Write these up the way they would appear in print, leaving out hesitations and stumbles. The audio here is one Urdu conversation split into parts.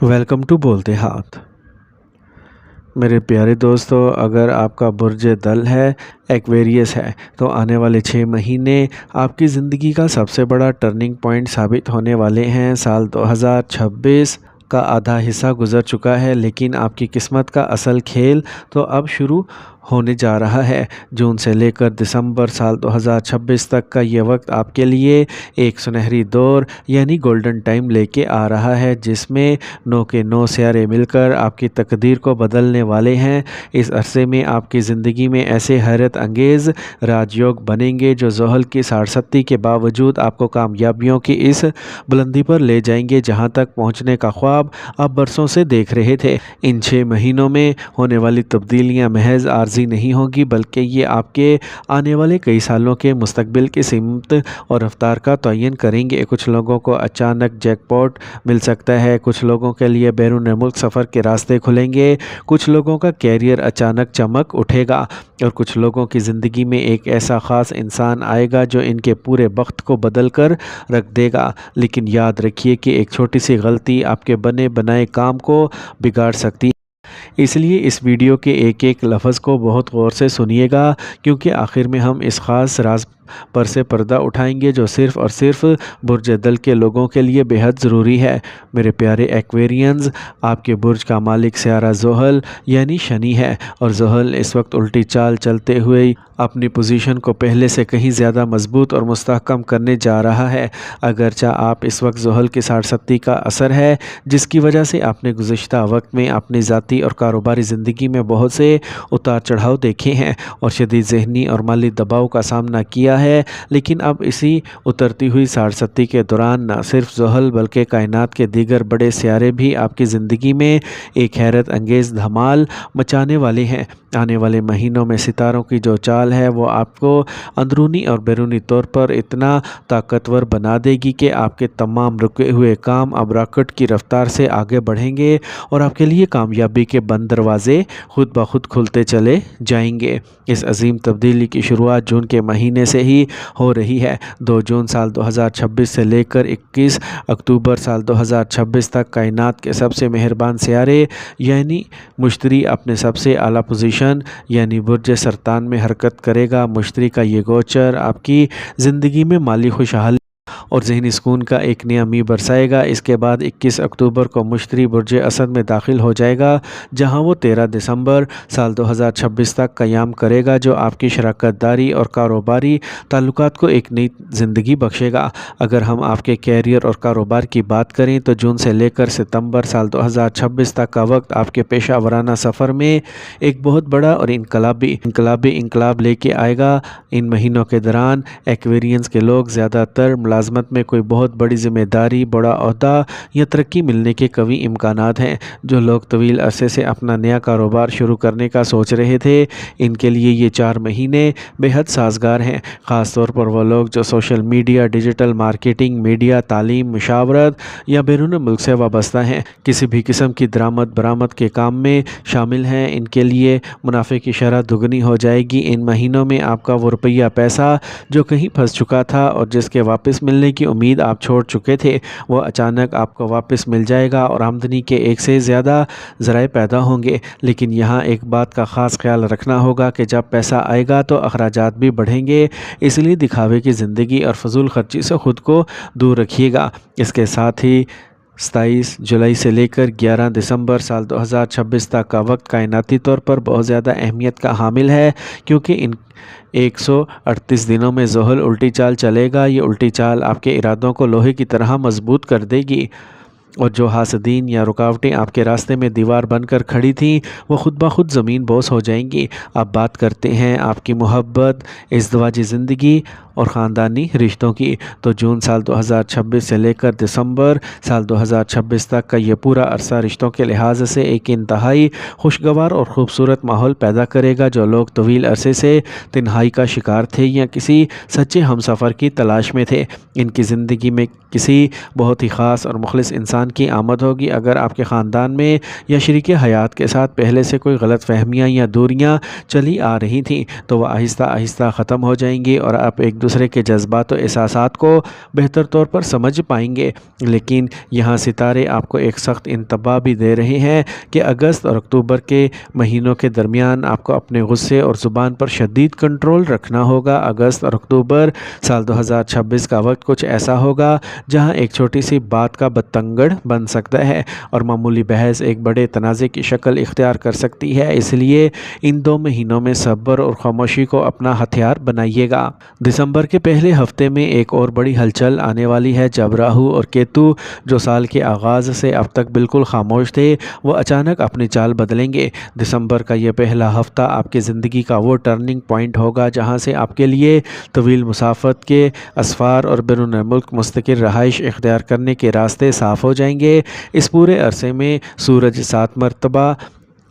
ویلکم ٹو بولتے ہاتھ۔ میرے پیارے دوستو، اگر آپ کا برج دل ہے، ایکویریس ہے، تو آنے والے 6 مہینے آپ کی زندگی کا سب سے بڑا ٹرننگ پوائنٹ ثابت ہونے والے ہیں۔ سال 2026 کا آدھا حصہ گزر چکا ہے، لیکن آپ کی قسمت کا اصل کھیل تو اب شروع ہونے جا رہا ہے۔ جون سے لے کر دسمبر سال 2026 تک کا یہ وقت آپ کے لیے ایک سنہری دور یعنی گولڈن ٹائم لے کے آ رہا ہے، جس میں 9 کے 9 سیارے مل کر آپ کی تقدیر کو بدلنے والے ہیں۔ اس عرصے میں آپ کی زندگی میں ایسے حیرت انگیز راج یوگ بنیں گے جو زحل کی ساڑھستی کے باوجود آپ کو کامیابیوں کی اس بلندی پر لے جائیں گے جہاں تک پہنچنے کا خواب آپ برسوں سے دیکھ رہے تھے۔ ان 6 مہینوں میں ہونے والی تبدیلیاں محض عارضی نہیں ہوگی، بلکہ یہ آپ کے آنے والے کئی سالوں کے مستقبل کی سمت اور رفتار کا تعین کریں گے۔ کچھ لوگوں کو اچانک جیک پاٹ مل سکتا ہے، کچھ لوگوں کے لیے بیرون ملک سفر کے راستے کھلیں گے، کچھ لوگوں کا کیریئر اچانک چمک اٹھے گا، اور کچھ لوگوں کی زندگی میں ایک ایسا خاص انسان آئے گا جو ان کے پورے وقت کو بدل کر رکھ دے گا۔ لیکن یاد رکھیے کہ ایک چھوٹی سی غلطی آپ کے بنے بنائے کام کو بگاڑ سکتی ہے۔ اس لیے اس ویڈیو کے ایک ایک لفظ کو بہت غور سے سنیے گا، کیونکہ آخر میں ہم اس خاص راز پر سے پردہ اٹھائیں گے جو صرف اور صرف برج دل کے لوگوں کے لیے بے حد ضروری ہے۔ میرے پیارے ایکویرینز، آپ کے برج کا مالک سیارہ زحل یعنی شنی ہے، اور زحل اس وقت الٹی چال چلتے ہوئے اپنی پوزیشن کو پہلے سے کہیں زیادہ مضبوط اور مستحکم کرنے جا رہا ہے۔ اگرچہ آپ اس وقت زحل کی ساڑھستی کا اثر ہے، جس کی وجہ سے آپ نے گزشتہ وقت میں اپنی ذاتی اور کاروباری زندگی میں بہت سے اتار چڑھاؤ دیکھے ہیں اور شدید ذہنی اور مالی دباؤ کا سامنا کیا ہے، لیکن اب اسی اترتی ہوئی ساڑھستی کے دوران نہ صرف زحل بلکہ کائنات کے دیگر بڑے سیارے بھی آپ کی زندگی میں ایک حیرت انگیز دھمال مچانے والے ہیں۔ آنے والے مہینوں میں ستاروں کی جو چال ہے وہ آپ کو اندرونی اور بیرونی طور پر اتنا طاقتور بنا دے گی کہ آپ کے تمام رکے ہوئے کام اب راکٹ کی رفتار سے آگے بڑھیں گے اور آپ کے لیے کامیابی کے بند دروازے خود بخود کھلتے چلے جائیں گے۔ اس عظیم تبدیلی کی شروعات جون کے مہینے سے ہی ہو رہی ہے۔ 2 جون سال 2026 سے لے کر 21 اکتوبر سال 2026 تک کائنات کے سب سے مہربان سیارے یعنی مشتری اپنے سب سے اعلیٰ پوزیشن یعنی برج سرطان میں حرکت کرے گا۔ مشتری کا یہ گوچر آپ کی زندگی میں مالی خوشحالی اور ذہنی سکون کا ایک نیا می برسائے گا۔ اس کے بعد 21 اکتوبر کو مشتری برج اسد میں داخل ہو جائے گا، جہاں وہ 13 دسمبر سال 2026 تک قیام کرے گا، جو آپ کی شراکت داری اور کاروباری تعلقات کو ایک نئی زندگی بخشے گا۔ اگر ہم آپ کے کیریئر اور کاروبار کی بات کریں تو جون سے لے کر ستمبر سال 2026 تک کا وقت آپ کے پیشہ ورانہ سفر میں ایک بہت بڑا اور انقلاب لے کے آئے گا۔ ان مہینوں کے دوران ایکویرینز کے لوگ زیادہ تر ملازمت میں کوئی بہت بڑی ذمہ داری، بڑا عہدہ یا ترقی ملنے کے قوی امکانات ہیں۔ جو لوگ طویل عرصے سے اپنا نیا کاروبار شروع کرنے کا سوچ رہے تھے، ان کے لیے یہ 4 مہینے بے حد سازگار ہیں، خاص طور پر وہ لوگ جو social media, digital marketing, media, تعلیم، مشاورت یا بیرون ملک سے وابستہ ہیں، کسی بھی قسم کی درآمد برآمد کے کام میں شامل ہیں۔ ان کے لیے منافع کی شرح دگنی ہو جائے گی۔ ان مہینوں میں آپ کا وہ روپیہ پیسہ جو کہیں پھنس چکا تھا اور جس کے واپس ملنے کی امید آپ چھوڑ چکے تھے، وہ اچانک آپ کو واپس مل جائے گا اور آمدنی کے ایک سے زیادہ ذرائع پیدا ہوں گے۔ لیکن یہاں ایک بات کا خاص خیال رکھنا ہوگا کہ جب پیسہ آئے گا تو اخراجات بھی بڑھیں گے، اس لیے دکھاوے کی زندگی اور فضول خرچی سے خود کو دور رکھیے گا۔ اس کے ساتھ ہی 27 جولائی سے لے کر 11 دسمبر سال 2026 تک کا وقت کائناتی طور پر بہت زیادہ اہمیت کا حامل ہے، کیونکہ ان 138 دنوں میں زحل الٹی چال چلے گا۔ یہ الٹی چال آپ کے ارادوں کو لوہے کی طرح مضبوط کر دے گی، اور جو حاسدین یا رکاوٹیں آپ کے راستے میں دیوار بن کر کھڑی تھیں، وہ خود بخود زمین بوس ہو جائیں گی۔ اب بات کرتے ہیں آپ کی محبت، ازدواجی زندگی اور خاندانی رشتوں کی۔ تو جون سال 2026 سے لے کر دسمبر سال 2026 تک کا یہ پورا عرصہ رشتوں کے لحاظ سے ایک انتہائی خوشگوار اور خوبصورت ماحول پیدا کرے گا۔ جو لوگ طویل عرصے سے تنہائی کا شکار تھے یا کسی سچے ہمسفر کی تلاش میں تھے، ان کی زندگی میں کسی بہت ہی خاص اور مخلص انسان کی آمد ہوگی۔ اگر آپ کے خاندان میں یا شریک حیات کے ساتھ پہلے سے کوئی غلط فہمیاں یا دوریاں چلی آ رہی تھیں، تو وہ آہستہ آہستہ ختم ہو جائیں گی اور آپ ایک دوسرے کے جذبات و احساسات کو بہتر طور پر سمجھ پائیں گے۔ لیکن یہاں ستارے آپ کو ایک سخت انتباہ بھی دے رہے ہیں کہ اگست اور اکتوبر کے مہینوں کے درمیان آپ کو اپنے غصے اور زبان پر شدید کنٹرول رکھنا ہوگا۔ اگست اور اکتوبر سال 2026 کا وقت کچھ ایسا ہوگا جہاں ایک چھوٹی سی بات کا بتنگڑ بن سکتا ہے اور معمولی بحث ایک بڑے تنازع کی شکل اختیار کر سکتی ہے۔ اس لیے ان 2 مہینوں میں صبر اور خاموشی کو اپنا ہتھیار بنائیے گا۔ دسمبر کے پہلے ہفتے میں ایک اور بڑی ہلچل آنے والی ہے جب راہو اور کیتو، جو سال کے آغاز سے اب تک بالکل خاموش تھے، وہ اچانک اپنی چال بدلیں گے۔ دسمبر کا یہ پہلا ہفتہ آپ کی زندگی کا وہ ٹرننگ پوائنٹ ہوگا جہاں سے آپ کے لیے طویل مسافت کے اسفار اور بیرون ملک مستقل رہائش اختیار کرنے کے راستے صاف ہو جائیں گے۔ اس پورے عرصے میں سورج 7 مرتبہ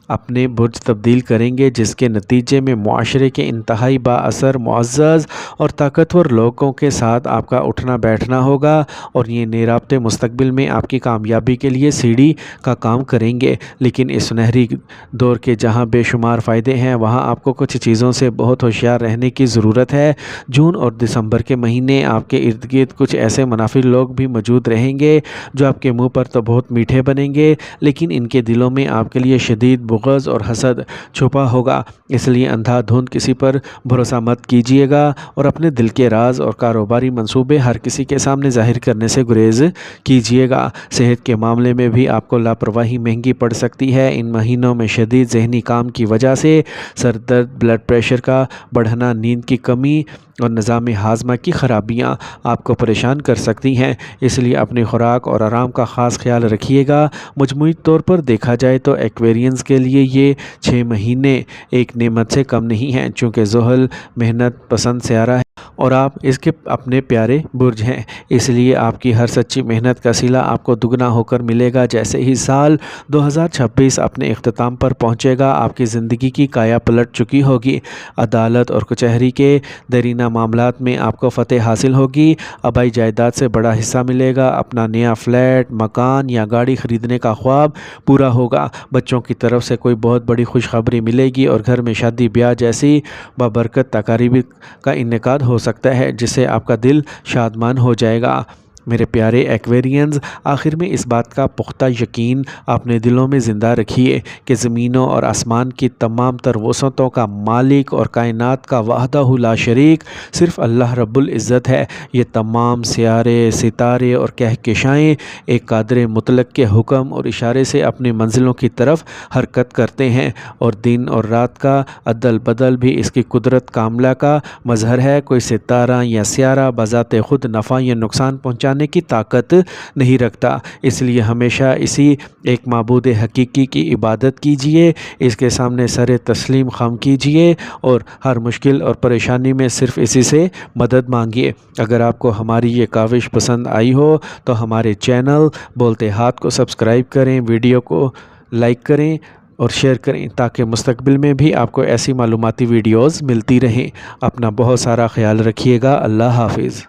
اپنے برج تبدیل کریں گے، جس کے نتیجے میں معاشرے کے انتہائی با اثر، معزز اور طاقتور لوگوں کے ساتھ آپ کا اٹھنا بیٹھنا ہوگا اور یہ نئے رابطے مستقبل میں آپ کی کامیابی کے لیے سیڑھی کا کام کریں گے۔ لیکن اس سنہری دور کے جہاں بے شمار فائدے ہیں، وہاں آپ کو کچھ چیزوں سے بہت ہوشیار رہنے کی ضرورت ہے۔ جون اور دسمبر کے مہینے آپ کے ارد گرد کچھ ایسے منافق لوگ بھی موجود رہیں گے جو آپ کے منہ پر تو بہت میٹھے بنیں گے، لیکن ان کے دلوں میں آپ کے لیے شدید بغض اور حسد چھپا ہوگا۔ اس لیے اندھا دھند کسی پر بھروسہ مت کیجیے گا اور اپنے دل کے راز اور کاروباری منصوبے ہر کسی کے سامنے ظاہر کرنے سے گریز کیجیے گا۔ صحت کے معاملے میں بھی آپ کو لاپرواہی مہنگی پڑ سکتی ہے۔ ان مہینوں میں شدید ذہنی کام کی وجہ سے سر درد، بلڈ پریشر کا بڑھنا، نیند کی کمی اور نظام ہاضمہ کی خرابیاں آپ کو پریشان کر سکتی ہیں۔ اس لیے اپنی خوراک اور آرام کا خاص خیال رکھیے گا۔ مجموعی طور پر دیکھا جائے تو ایکویرینز کے لیے یہ 6 مہینے ایک نعمت سے کم نہیں ہیں، چونکہ زحل محنت پسند سیارہ ہے اور آپ اس کے اپنے پیارے برج ہیں۔ اس لیے آپ کی ہر سچی محنت کا صلہ آپ کو دگنا ہو کر ملے گا۔ جیسے ہی سال 2026 اپنے اختتام پر پہنچے گا، آپ کی زندگی کی کایا پلٹ چکی ہوگی۔ عدالت اور کچہری کے دیرینہ معاملات میں آپ کو فتح حاصل ہوگی۔ آبائی جائیداد سے بڑا حصہ ملے گا۔ اپنا نیا فلیٹ، مکان یا گاڑی خریدنے کا خواب پورا ہوگا۔ بچوں کی طرف سے کوئی بہت بڑی خوشخبری ملے گی اور گھر میں شادی بیاہ جیسی بابرکت تقاریب کا انعقاد ہو سکتا ہے، جس سے آپ کا دل شادمان ہو جائے گا۔ میرے پیارے ایکویرینز، آخر میں اس بات کا پختہ یقین اپنے دلوں میں زندہ رکھیے کہ زمینوں اور آسمان کی تمام تر وسعتوں کا مالک اور کائنات کا وحدہ لا شریک صرف اللہ رب العزت ہے۔ یہ تمام سیارے، ستارے اور کہکشائیں ایک قادر مطلق کے حکم اور اشارے سے اپنی منزلوں کی طرف حرکت کرتے ہیں، اور دن اور رات کا عدل بدل بھی اس کی قدرت کاملہ کا مظہر ہے۔ کوئی ستارہ یا سیارہ بذات خود نفع یا نقصان پہنچانے کی طاقت نہیں رکھتا۔ اس لیے ہمیشہ اسی ایک معبود حقیقی کی عبادت کیجیے، اس کے سامنے سر تسلیم خم کیجیے اور ہر مشکل اور پریشانی میں صرف اسی سے مدد مانگیے۔ اگر آپ کو ہماری یہ کاوش پسند آئی ہو تو ہمارے چینل بولتے ہاتھ کو سبسکرائب کریں، ویڈیو کو لائک کریں اور شیئر کریں تاکہ مستقبل میں بھی آپ کو ایسی معلوماتی ویڈیوز ملتی رہیں۔ اپنا بہت سارا خیال رکھیے گا۔ اللہ حافظ۔